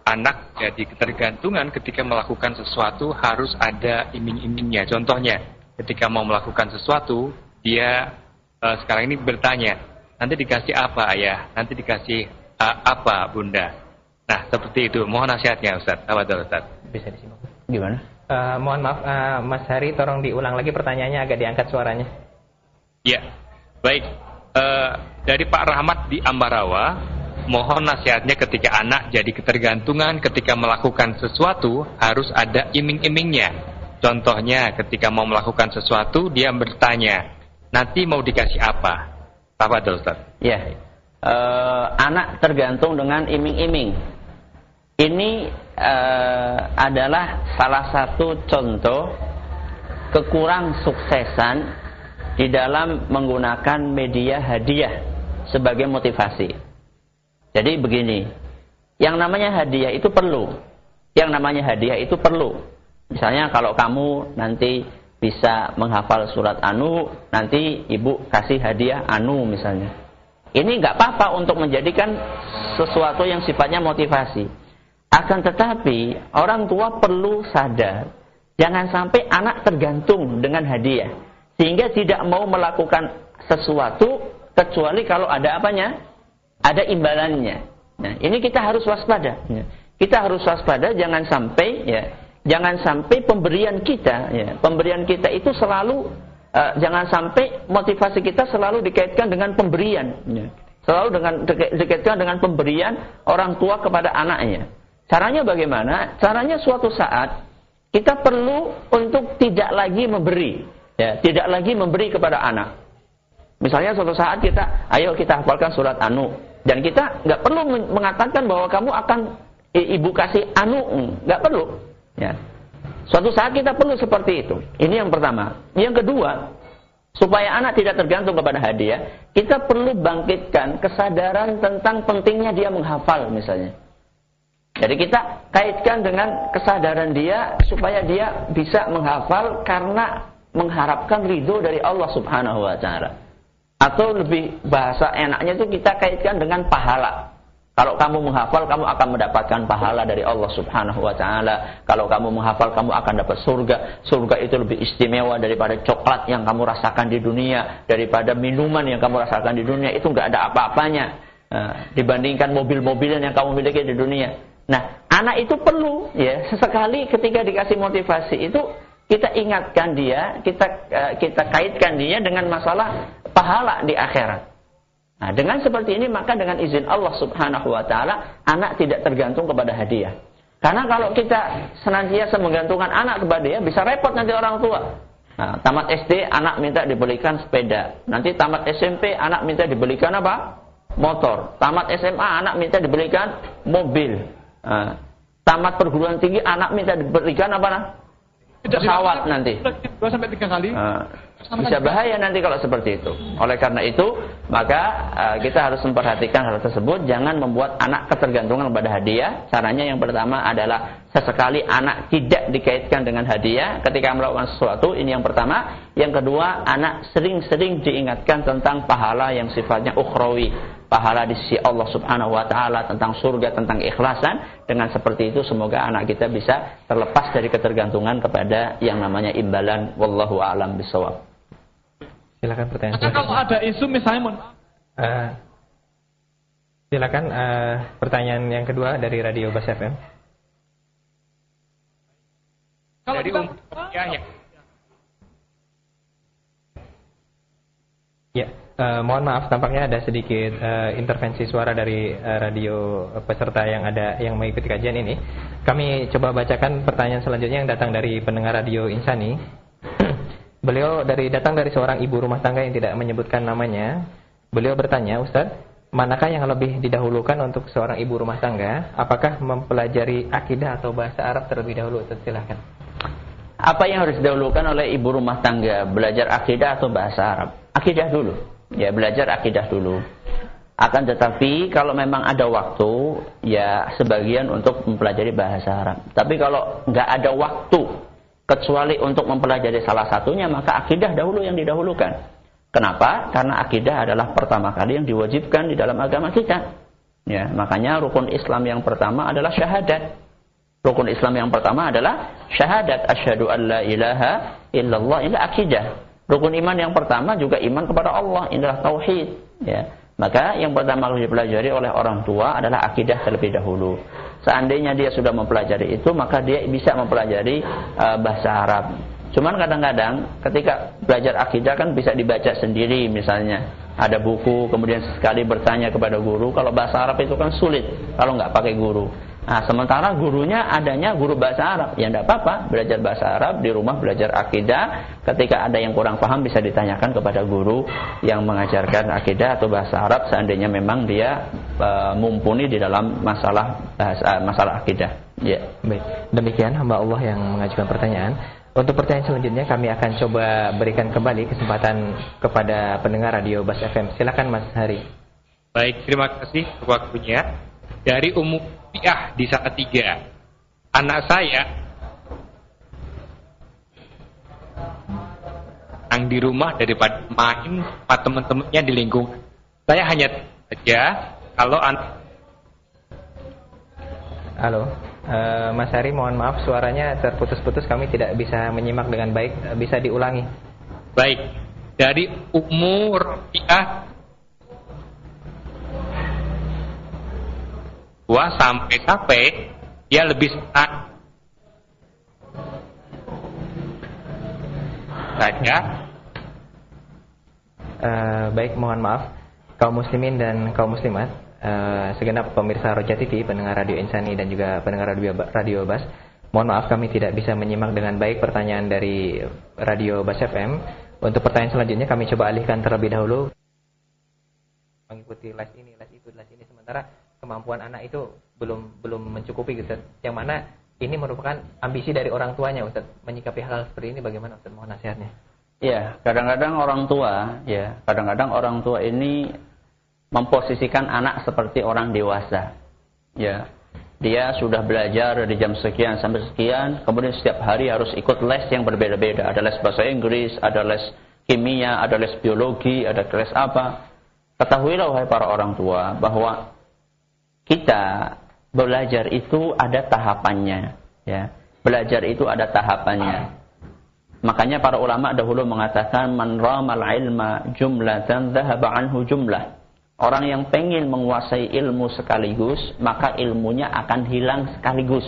D: anak jadi ketergantungan ketika melakukan sesuatu harus ada iming-imingnya. Contohnya, ketika mau melakukan sesuatu, dia sekarang ini bertanya, nanti dikasih apa ayah? Nanti dikasih apa bunda? Nah, seperti itu. Mohon nasihatnya Ustaz. Tafadhol Ustaz.
B: Bisa disimak.
A: Gimana?
B: Mohon maaf Mas Hari, tolong diulang lagi pertanyaannya, agak diangkat suaranya.
D: Ya, baik. Dari Pak Rahmat di Ambarawa, mohon nasihatnya ketika anak jadi ketergantungan ketika melakukan sesuatu harus ada iming-imingnya. Contohnya ketika mau melakukan sesuatu dia bertanya, nanti mau dikasih apa? Tafadhol Ustaz.
A: Ya. Anak tergantung dengan iming-iming. Ini adalah salah satu contoh kekurang suksesan di dalam menggunakan media hadiah sebagai motivasi. Jadi begini, yang namanya hadiah itu perlu. Yang namanya hadiah itu perlu. Misalnya kalau kamu nanti bisa menghafal surat Anu, nanti ibu kasih hadiah Anu misalnya. Ini nggak apa-apa untuk menjadikan sesuatu yang sifatnya motivasi. Akan tetapi orang tua perlu sadar, jangan sampai anak tergantung dengan hadiah, sehingga tidak mau melakukan sesuatu kecuali kalau ada apanya, ada imbalannya. Nah, ini kita harus waspada. Kita harus waspada, jangan sampai pemberian kita itu selalu jangan sampai motivasi kita selalu dikaitkan dengan pemberian, selalu dikaitkan dengan pemberian orang tua kepada anaknya. Caranya bagaimana? Caranya suatu saat kita perlu untuk tidak lagi memberi, tidak lagi memberi kepada anak. Misalnya suatu saat ayo kita hafalkan surat Anu, dan kita nggak perlu mengatakan bahwa kamu akan ibu kasih Anu, nggak perlu. Ya. Suatu saat kita perlu seperti itu. Ini yang pertama. Yang kedua, supaya anak tidak tergantung kepada hadiah, kita perlu bangkitkan kesadaran tentang pentingnya dia menghafal misalnya. Jadi kita kaitkan dengan kesadaran dia supaya dia bisa menghafal karena mengharapkan ridho dari Allah Subhanahu wa Ta'ala. Atau lebih bahasa enaknya itu kita kaitkan dengan pahala. Kalau kamu menghafal, kamu akan mendapatkan pahala dari Allah Subhanahu wa taala. Kalau kamu menghafal, kamu akan dapat surga. Surga itu lebih istimewa daripada coklat yang kamu rasakan di dunia, daripada minuman yang kamu rasakan di dunia. Itu enggak ada apa-apanya dibandingkan mobil-mobilan yang kamu miliki di dunia. Nah, anak itu perlu ya, sesekali ketika dikasih motivasi itu kita ingatkan dia, kita kaitkan dia dengan masalah pahala di akhirat. Nah, dengan seperti ini maka dengan izin Allah Subhanahu wa taala anak tidak tergantung kepada hadiah. Karena kalau kita senantiasa menggantungkan anak kepada dia, bisa repot nanti orang tua. Nah, tamat SD anak minta dibelikan sepeda. Nanti tamat SMP anak minta dibelikan apa? Motor. Tamat SMA anak minta dibelikan mobil. Nah, tamat perguruan tinggi anak minta diberikan apa? Pesawat nanti.
E: 2 sampai 3 kali.
A: Bisa bahaya nanti kalau seperti itu. Oleh karena itu, maka kita harus memperhatikan hal tersebut. Jangan membuat anak ketergantungan kepada hadiah. Caranya yang pertama adalah sesekali anak tidak dikaitkan dengan hadiah ketika melakukan sesuatu. Ini yang pertama. Yang kedua, anak sering-sering diingatkan tentang pahala yang sifatnya ukhrawi, pahala di sisi Allah Subhanahu wa taala, tentang surga, tentang ikhlasan. Dengan seperti itu semoga anak kita bisa terlepas dari ketergantungan kepada yang namanya imbalan. Wallahu a'lam bishawab.
B: Silakan pertanyaan.
E: Kalau ada isu misalnya
B: silakan pertanyaan yang kedua dari Radio Bas FM.
D: Dari
B: Ya, mohon maaf tampaknya ada sedikit intervensi suara dari radio peserta yang mengikuti kajian ini. Kami coba bacakan pertanyaan selanjutnya yang datang dari pendengar Radio Insani. Beliau datang dari seorang ibu rumah tangga yang tidak menyebutkan namanya. Beliau bertanya, Ustaz, manakah yang lebih didahulukan untuk seorang ibu rumah tangga? Apakah mempelajari akidah atau bahasa Arab terlebih dahulu? Ustaz, silakan.
A: Apa yang harus didahulukan oleh ibu rumah tangga? Belajar akidah atau bahasa Arab? Akidah dulu. Ya, belajar akidah dulu. Akan tetapi kalau memang ada waktu, ya sebagian untuk mempelajari bahasa Arab. Tapi kalau nggak ada waktu, kecuali untuk mempelajari salah satunya, maka akidah dahulu yang didahulukan. Kenapa? Karena akidah adalah pertama kali yang diwajibkan di dalam agama kita. Ya, makanya rukun Islam yang pertama adalah syahadat. Rukun Islam yang pertama adalah syahadat, asyhadu an la ilaha illallah. Ini akidah. Rukun iman yang pertama juga iman kepada Allah, inilah tauhid. Ya. Maka yang pertama harus dipelajari oleh orang tua adalah akidah terlebih dahulu. Seandainya dia sudah mempelajari itu, maka dia bisa mempelajari bahasa Arab. Cuman kadang-kadang ketika belajar akidah kan bisa dibaca sendiri, misalnya ada buku, kemudian sekali bertanya kepada guru. Kalau bahasa Arab itu kan sulit kalau nggak pakai guru. Nah, sementara gurunya adanya guru bahasa Arab, ya tidak apa-apa, belajar bahasa Arab di rumah, belajar akidah. Ketika ada yang kurang paham bisa ditanyakan kepada guru yang mengajarkan akidah atau bahasa Arab, seandainya memang dia mumpuni di dalam masalah akidah. Ya.
B: Baik, demikian hamba Allah yang mengajukan pertanyaan. Untuk pertanyaan selanjutnya kami akan coba berikan kembali kesempatan kepada pendengar Radio Bas FM. Silakan Mas Hari.
D: Baik, terima kasih waktunya. Dari Ummu Piah di Salatiga. Anak saya yang di rumah daripada main sama teman-temannya di lingkungan. Saya hanya saja kalau
B: Halo, Mas Hari, mohon maaf suaranya terputus-putus, kami tidak bisa menyimak dengan baik. Bisa diulangi?
D: Baik, dari Ummu Rofiah 2 sampai dia lebih senang saja.
B: Baik, mohon maaf kaum muslimin dan kaum muslimat, segenap pemirsa Roja TV, pendengar Radio Insani dan juga pendengar Radio Bas. Mohon maaf kami tidak bisa menyimak dengan baik pertanyaan dari Radio Bas FM. Untuk pertanyaan selanjutnya kami coba alihkan terlebih dahulu. Mengikuti les ini, les itu, les ini, sementara kemampuan anak itu belum mencukupi, Ustaz. Yang mana ini merupakan ambisi dari orang tuanya, Ustaz. Menyikapi hal seperti ini bagaimana, Ustaz? Mohon nasihatnya.
A: Ya, kadang-kadang orang tua ini memposisikan anak seperti orang dewasa. Ya. Dia sudah belajar dari jam sekian sampai sekian, kemudian setiap hari harus ikut les yang berbeda-beda. Ada les bahasa Inggris, ada les kimia, ada les biologi, ada les apa. Ketahuilah wahai para orang tua bahwa kita belajar itu ada tahapannya, ya. Belajar itu ada tahapannya. Makanya para ulama dahulu mengatakan man ramal ilma jumlatan dhahaba anhu jumlah. Orang yang pengen menguasai ilmu sekaligus, maka ilmunya akan hilang sekaligus.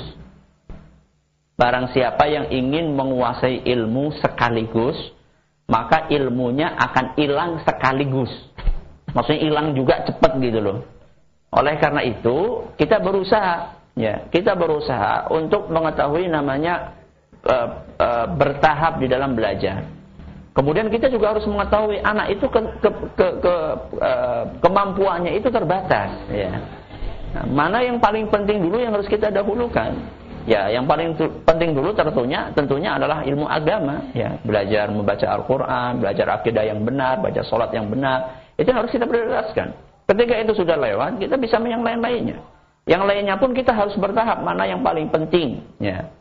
A: Barang siapa yang ingin menguasai ilmu sekaligus, maka ilmunya akan hilang sekaligus. Maksudnya hilang juga cepat gitu loh. Oleh karena itu, kita berusaha, ya, kita berusaha untuk mengetahui namanya bertahap di dalam belajar. Kemudian kita juga harus mengetahui anak itu kemampuannya itu terbatas, ya. Nah, mana yang paling penting dulu yang harus kita dahulukan? Ya, yang paling penting dulu tentunya adalah ilmu agama, ya. Belajar membaca Al-Qur'an, belajar akidah yang benar, baca salat yang benar. Itu harus kita prioritaskan. Ketika itu sudah lewat, kita bisa yang lain-lainnya. Yang lainnya pun kita harus bertahap mana yang paling penting, ya.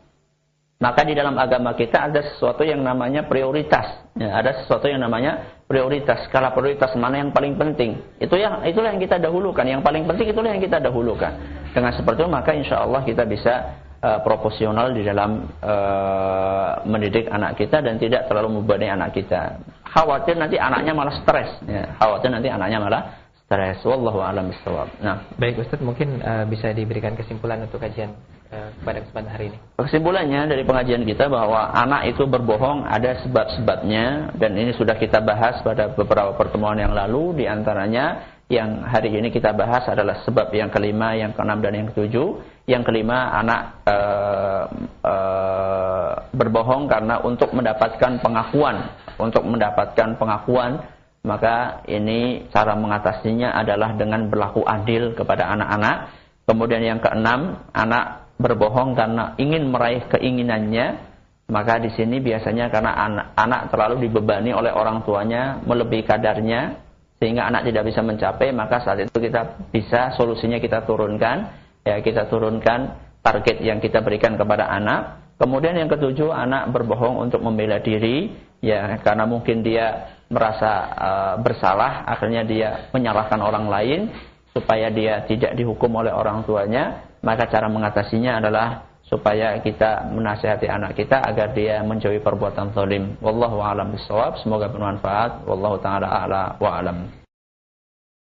A: Maka di dalam agama kita ada sesuatu yang namanya prioritas, ya. Ada sesuatu yang namanya prioritas. Skala prioritas mana yang paling penting? Itulah yang kita dahulukan. Yang paling penting itulah yang kita dahulukan. Dengan seperti itu maka insya Allah kita bisa proporsional di dalam mendidik anak kita dan tidak terlalu membebani anak kita. Khawatir nanti anaknya malah stres, ya. Khawatir nanti anaknya malah stres. Wallahu a'lam bishawab. Nah,
B: baik Ustaz, mungkin bisa diberikan kesimpulan untuk kajian pada kesempatan hari ini.
A: Kesimpulannya dari pengajian kita bahwa anak itu berbohong ada sebab-sebabnya dan ini sudah kita bahas pada beberapa pertemuan yang lalu. Di antaranya yang hari ini kita bahas adalah sebab yang kelima, yang keenam dan yang ketujuh. Yang kelima, anak berbohong karena untuk mendapatkan pengakuan, maka ini cara mengatasinya adalah dengan berlaku adil kepada anak-anak. Kemudian yang keenam, anak berbohong karena ingin meraih keinginannya, maka di sini biasanya karena anak terlalu dibebani oleh orang tuanya melebihi kadarnya sehingga anak tidak bisa mencapai, maka saat itu kita bisa solusinya kita turunkan, ya, kita turunkan target yang kita berikan kepada anak. Kemudian yang ketujuh, anak berbohong untuk membela diri, ya, karena mungkin dia merasa bersalah, akhirnya dia menyalahkan orang lain supaya dia tidak dihukum oleh orang tuanya. Maka cara mengatasinya adalah supaya kita menasihati anak kita agar dia menjauhi perbuatan zalim. Wallahu a'lam bishawab. Semoga bermanfaat. Wallahu taala a'la wa a'lam.